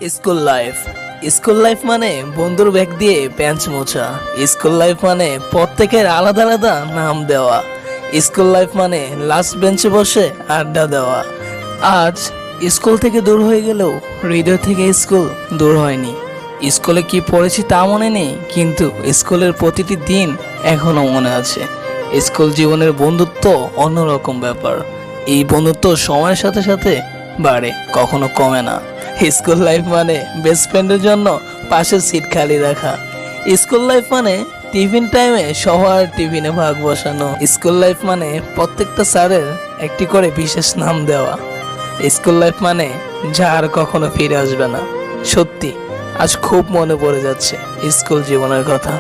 School life মানে বন্ধুর bag দিয়ে বেঞ্চ মোছা। স্কুল লাইফ মানে প্রত্যেকের আলাদা আলাদা নাম দেওয়া। স্কুল লাইফ মানে লাস্ট বেঞ্চে বসে আড্ডা দেওয়া। আজ স্কুল থেকে দূর হয়ে গেলেও হৃদয় থেকে স্কুল দূর হয়নি। স্কুলে কি পড়েছি তা মনে নেই, কিন্তু স্কুলের প্রতিটি দিন এখনো মনে আছে। স্কুল জীবনের বন্ধুত্ব অন্যরকম ব্যাপার। এই বন্ধুত্ব সময়ের সাথে সাথে বাড়ে, কখনো কমে না। স্কুল লাইফ মানে বেস্ট ফ্রেন্ডের জন্য পাশের সিট খালি রাখা। স্কুল লাইফ মানে টিফিন টাইমে সবার টিফিনে ভাগ বসানো। স্কুল লাইফ মানে প্রত্যেকটা স্যারের একটি করে বিশেষ নাম দেওয়া। স্কুল লাইফ মানে যা আর কখনো ফিরে আসবে না। সত্যি আজ খুব মনে পড়ে যাচ্ছে স্কুল জীবনের কথা।